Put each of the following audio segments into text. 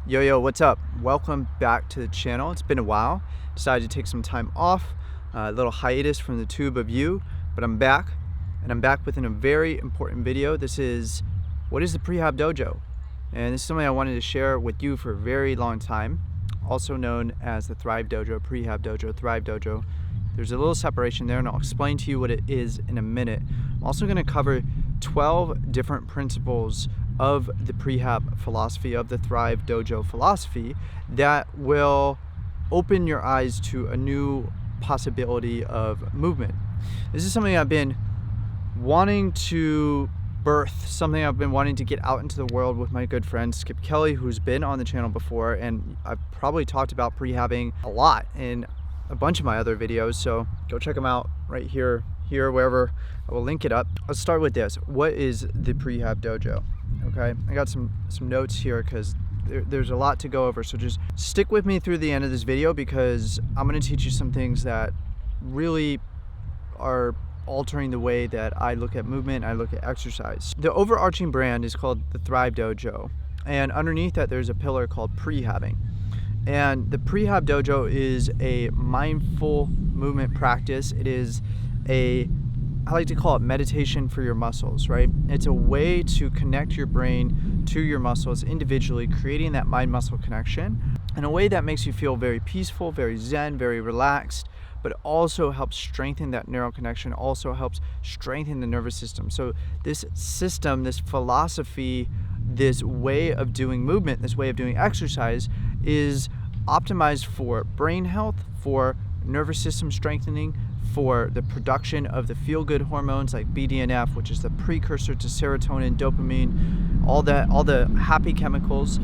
Yo, what's up? Welcome back to the channel. It's been a while. Decided to take some time off, a little hiatus from the tube of you, but I'm back, and I'm back with a very important video. This is, what is the Prehab Dojo? And this is something I wanted to share with you for a very long time, also known as the Thrive Dojo, Prehab Dojo, Thrive Dojo. There's a little separation there, and I'll explain to you what it is in a minute. I'm also going to cover 12 different principles of the Prehab philosophy, of the Thrive Dojo philosophy, that will open your eyes to a new possibility of movement. This is something I've been wanting to birth, something I've been wanting to get out into the world with my good friend 𝐔𝐑𝐄, who's been on the channel before, and I've probably talked about prehabbing a lot in a bunch of my other videos, so go check them out right here, wherever. I will link it up. Let's start with this. What is the Prehab Dojo? Okay, I got some notes here because there's a lot to go over, so just stick with me through the end of this video, because I'm going to teach you some things that really are altering the way that I look at movement, I look at exercise. The overarching brand is called the Thrive Dojo, and underneath that there's a pillar called prehabbing. And the Prehab Dojo is a mindful movement practice. It is I like to call it meditation for your muscles, right? It's a way to connect your brain to your muscles individually, creating that mind-muscle connection in a way that makes you feel very peaceful, very zen, very relaxed, but also helps strengthen that neural connection, also helps strengthen the nervous system. So this system, this philosophy, this way of doing movement, this way of doing exercise is optimized for brain health, for nervous system strengthening, for the production of the feel-good hormones like BDNF, which is the precursor to serotonin, dopamine, all the happy chemicals.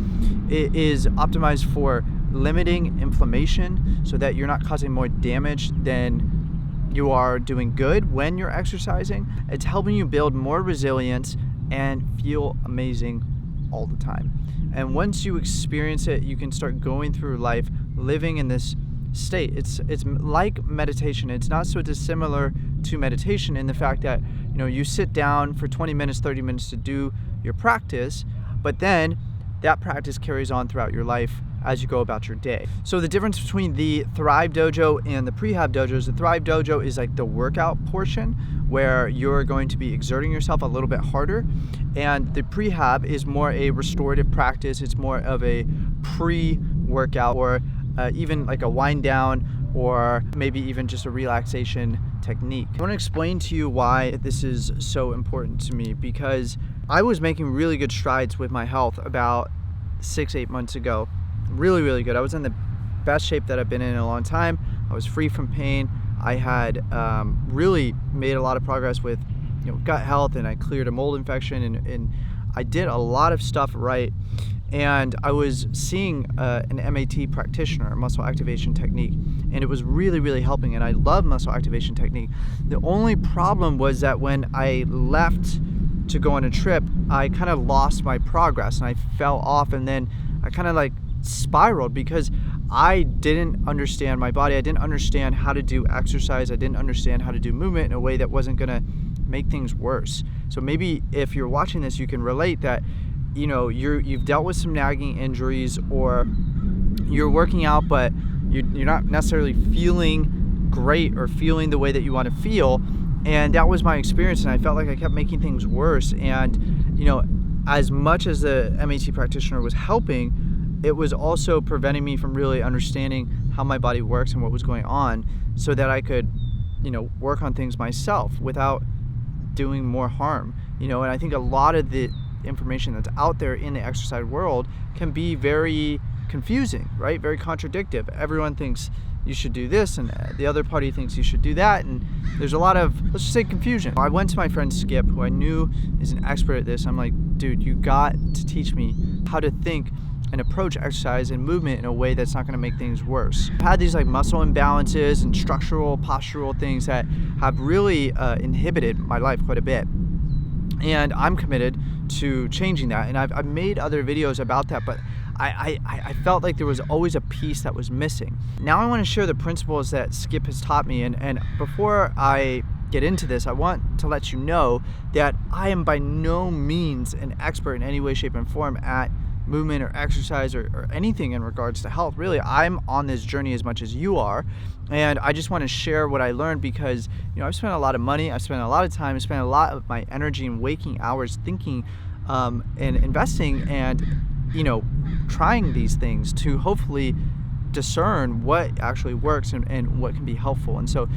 It is optimized for limiting inflammation so that you're not causing more damage than you are doing good when you're exercising. It's helping you build more resilience and feel amazing all the time. And once you experience it, you can start going through life living in this state. It's like meditation. It's not so dissimilar to meditation in the fact that, you know, you sit down for 20 minutes, 30 minutes to do your practice, but then that practice carries on throughout your life as you go about your day. So the difference between the Thrive Dojo and the Prehab Dojo is the Thrive Dojo is like the workout portion where you're going to be exerting yourself a little bit harder, and the Prehab is more a restorative practice. It's more of a pre-workout, or even like a wind down, or maybe even just a relaxation technique. I want to explain to you why this is so important to me, because I was making really good strides with my health about 6-8 months ago. Really good. I was in the best shape that I've been in a long time. I was free from pain. I had really made a lot of progress with, you know, gut health, and I cleared a mold infection, and I did a lot of stuff right. And I was seeing an MAT practitioner, a muscle activation technique, and it was really helping, and I love muscle activation technique. The only problem was that when I left to go on a trip, I kind of lost my progress, and I fell off, and then I kind of like spiraled because I didn't understand my body. I didn't understand how to do exercise. I didn't understand how to do movement in a way that wasn't gonna make things worse. So maybe if you're watching this, you can relate that, you know, you've dealt with some nagging injuries, or you're working out but you're not necessarily feeling great or feeling the way that you want to feel. And that was my experience, and I felt like I kept making things worse. And, you know, as much as the MAT practitioner was helping, it was also preventing me from really understanding how my body works and what was going on, so that I could, you know, work on things myself without doing more harm. You know, and I think a lot of the information that's out there in the exercise world can be very confusing, right? Very contradictory. Everyone thinks you should do this, and the other party thinks you should do that, and there's a lot of, let's just say, confusion. I went to my friend Skip, who I knew is an expert at this. I'm like, dude, you got to teach me how to think and approach exercise and movement in a way that's not going to make things worse. I've had these like muscle imbalances and structural, postural things that have really inhibited my life quite a bit. And I'm committed to changing that. And I've made other videos about that, but I felt like there was always a piece that was missing. Now I want to share the principles that Skip has taught me. And before I get into this, I want to let you know that I am by no means an expert in any way, shape, and form at movement or exercise or anything in regards to health. Really, I'm on this journey as much as you are, and I just want to share what I learned because, you know, I've spent a lot of money, I've spent a lot of time, I've spent a lot of my energy and waking hours thinking and investing and, you know, trying these things to hopefully discern what actually works and what can be helpful. And so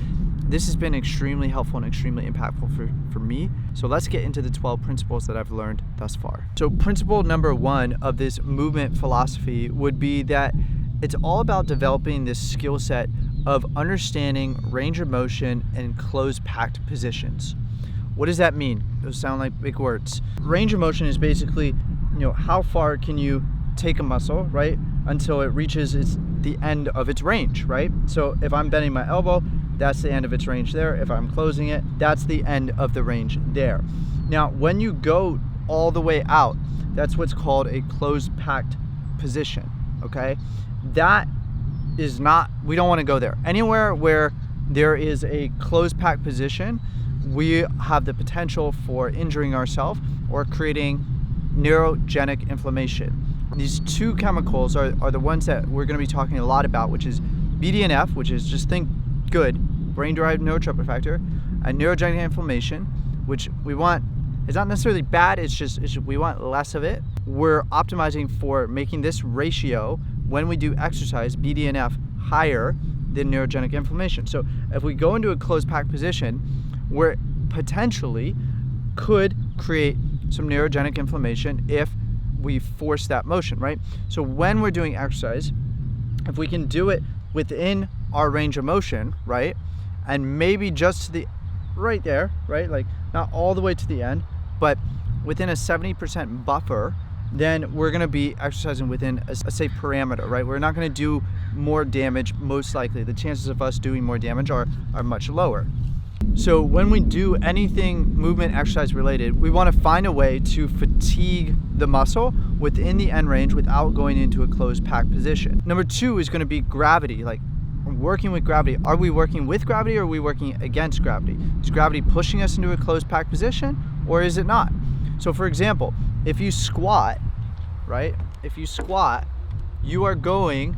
this has been extremely helpful and extremely impactful for me. So let's get into the 12 principles that I've learned thus far. So principle number 1 of this movement philosophy would be that it's all about developing this skill set of understanding range of motion and closed packed positions. What does that mean? Those sound like big words. Range of motion is basically, you know, how far can you take a muscle, right, until it reaches the end of its range, right? So if I'm bending my elbow, that's the end of its range there. If I'm closing it, that's the end of the range there. Now, when you go all the way out, that's what's called a closed packed position, okay? That is not, we don't want to go there. Anywhere where there is a closed packed position, we have the potential for injuring ourselves or creating neurogenic inflammation. These two chemicals are the ones that we're going to be talking a lot about, which is BDNF, which is just think good, brain-derived neurotropic factor, and neurogenic inflammation, which we want, it's not necessarily bad, it's just we want less of it. We're optimizing for making this ratio, when we do exercise, BDNF higher than neurogenic inflammation. So if we go into a closed packed position, we're potentially could create some neurogenic inflammation if we force that motion, right? So when we're doing exercise, if we can do it within our range of motion, right, and maybe just to the right there, right, like not all the way to the end, but within a 70% buffer, then we're going to be exercising within a safe parameter, right? We're not going to do more damage, most likely. The chances of us doing more damage are much lower. So when we do anything movement exercise related, we want to find a way to fatigue the muscle within the end range without going into a closed packed position. Number 2 is going to be gravity, like working with gravity. Are we working with gravity or are we working against gravity? Is gravity pushing us into a closed packed position or is it not? So for example, if you squat, right? If you squat, you are going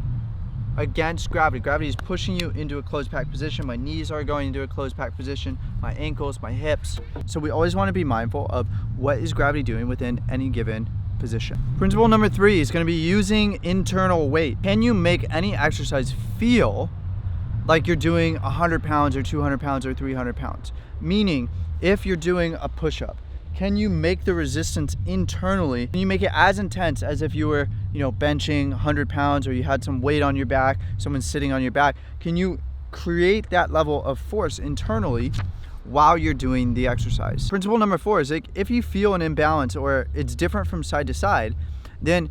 against gravity. Gravity is pushing you into a closed packed position. My knees are going into a closed packed position, my ankles, my hips. So we always want to be mindful of what is gravity doing within any given position. Principle number 3 is going to be using internal weight. Can you make any exercise feel like you're doing 100 pounds or 200 pounds or 300 pounds? Meaning, if you're doing a push-up, can you make the resistance internally? Can you make it as intense as if you were, you know, benching 100 pounds or you had some weight on your back, someone's sitting on your back? Can you create that level of force internally while you're doing the exercise? Principle number 4 is like, if you feel an imbalance or it's different from side to side, then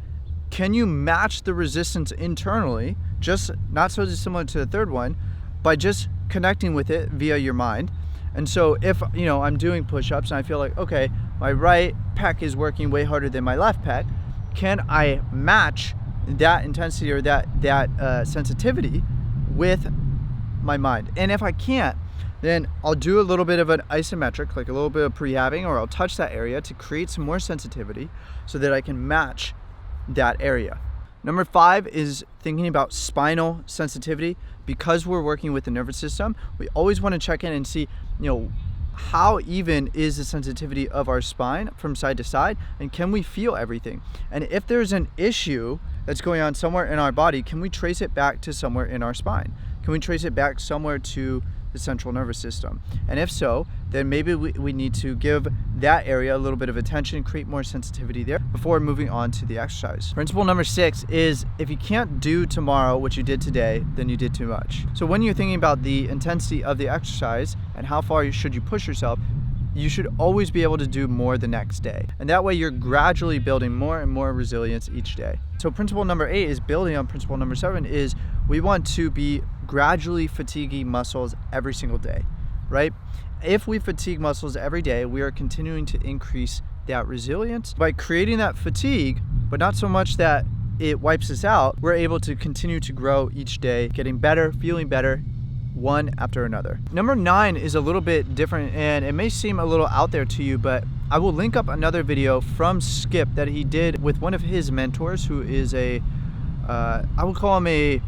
can you match the resistance internally, just not so dissimilar to the third one, by just connecting with it via your mind? And so if, you know, I'm doing push-ups and I feel like, okay, my right pec is working way harder than my left pec, can I match that intensity or that sensitivity with my mind? And if I can't, then I'll do a little bit of an isometric, like a little bit of prehabbing, or I'll touch that area to create some more sensitivity so that I can match that area. Number 5 is thinking about spinal sensitivity. Because we're working with the nervous system, we always want to check in and see, you know, how even is the sensitivity of our spine from side to side, and can we feel everything? And if there's an issue that's going on somewhere in our body, can we trace it back to somewhere in our spine? Can we trace it back somewhere to the central nervous system? And if so, then maybe we need to give that area a little bit of attention, create more sensitivity there before moving on to the exercise. Principle number 6 is, if you can't do tomorrow what you did today, then you did too much. So when you're thinking about the intensity of the exercise and how far should you push yourself, you should always be able to do more the next day. And that way you're gradually building more and more resilience each day. So principle number 8 is building on principle number 7, is we want to be gradually fatiguing muscles every single day, right? If we fatigue muscles every day, we are continuing to increase that resilience. By creating that fatigue, but not so much that it wipes us out, we're able to continue to grow each day, getting better, feeling better, one after another. Number 9 is a little bit different, and it may seem a little out there to you, but I will link up another video from Skip that he did with one of his mentors, who is a, I would call him a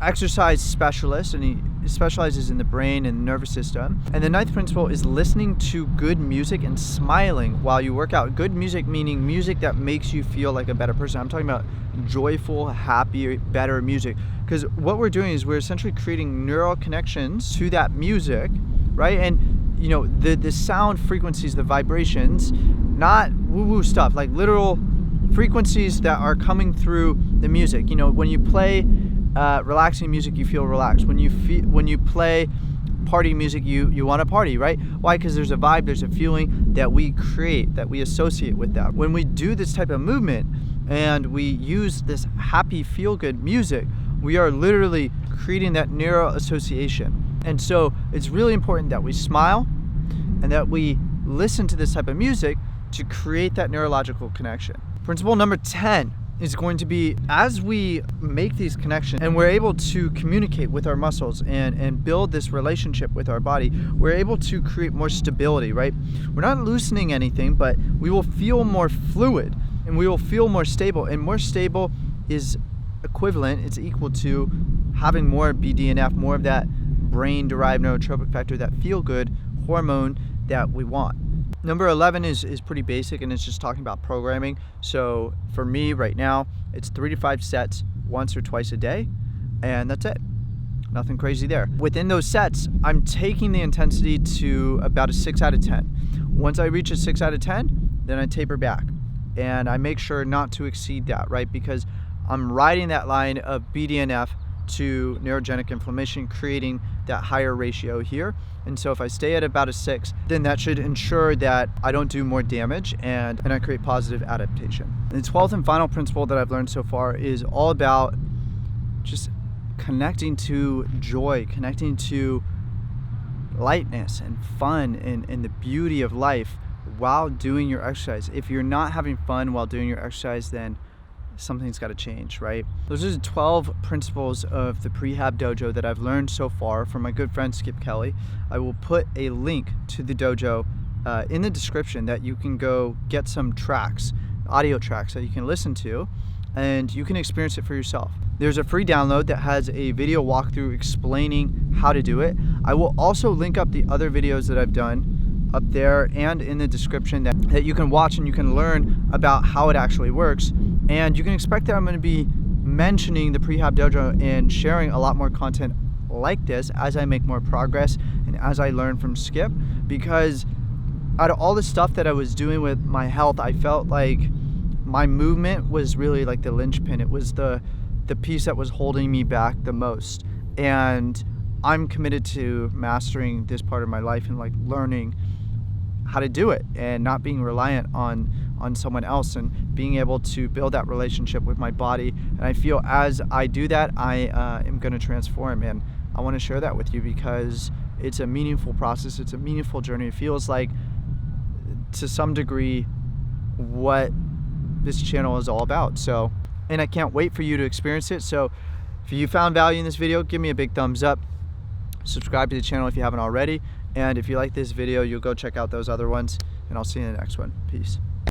exercise specialist, and he specializes in the brain and nervous system. And the 9th principle is listening to good music and smiling while you work out. Good music meaning music that makes you feel like a better person. I'm talking about joyful, happy, better music. Because what we're doing is we're essentially creating neural connections to that music, right? And you know, the sound frequencies, the vibrations, not woo-woo stuff, like literal frequencies that are coming through the music. You know, when you play relaxing music, you feel relaxed. When you play party music, you want to party, right? Why? Because there's a vibe, there's a feeling that we create, that we associate with that. When we do this type of movement and we use this happy, feel-good music, we are literally creating that neural association. And so it's really important that we smile and that we listen to this type of music to create that neurological connection. Principle number 10 is going to be, as we make these connections and we're able to communicate with our muscles and build this relationship with our body, we're able to create more stability, right? We're not loosening anything, but we will feel more fluid and we will feel more stable. And more stable is equivalent, it's equal to having more BDNF, more of that brain-derived neurotropic factor, that feel-good hormone that we want. Number 11 is pretty basic, and it's just talking about programming. So for me right now, it's 3 to 5 sets once or twice a day, and that's it. Nothing crazy there. Within those sets, I'm taking the intensity to about a 6 out of 10. Once I reach a 6 out of 10, then I taper back, and I make sure not to exceed that, right? Because I'm riding that line of BDNF to neurogenic inflammation, creating that higher ratio here. And so if I stay at about a 6, then that should ensure that I don't do more damage and I create positive adaptation. And the 12th and final principle that I've learned so far is all about just connecting to joy, connecting to lightness and fun and the beauty of life while doing your exercise. If you're not having fun while doing your exercise, then something's got to change, right? Those are the 12 principles of the Prehab Dojo that I've learned so far from my good friend Skip Kelly. I will put a link to the dojo in the description that you can go get some tracks, audio tracks that you can listen to, and you can experience it for yourself. There's a free download that has a video walkthrough explaining how to do it. I will also link up the other videos that I've done up there and in the description that you can watch and you can learn about how it actually works. And you can expect that I'm going to be mentioning the Prehab Dojo and sharing a lot more content like this as I make more progress and as I learn from Skip, because out of all the stuff that I was doing with my health, I felt like my movement was really like the linchpin. It was the piece that was holding me back the most. And I'm committed to mastering this part of my life and like learning how to do it and not being reliant on someone else and being able to build that relationship with my body. And I feel as I do that, I am going to transform, and I want to share that with you because it's a meaningful process. It's a meaningful journey. It feels like, to some degree, what this channel is all about. So, and I can't wait for you to experience it. So if you found value in this video, give me a big thumbs up. Subscribe to the channel if you haven't already. And if you like this video, you'll go check out those other ones. And I'll see you in the next one. Peace.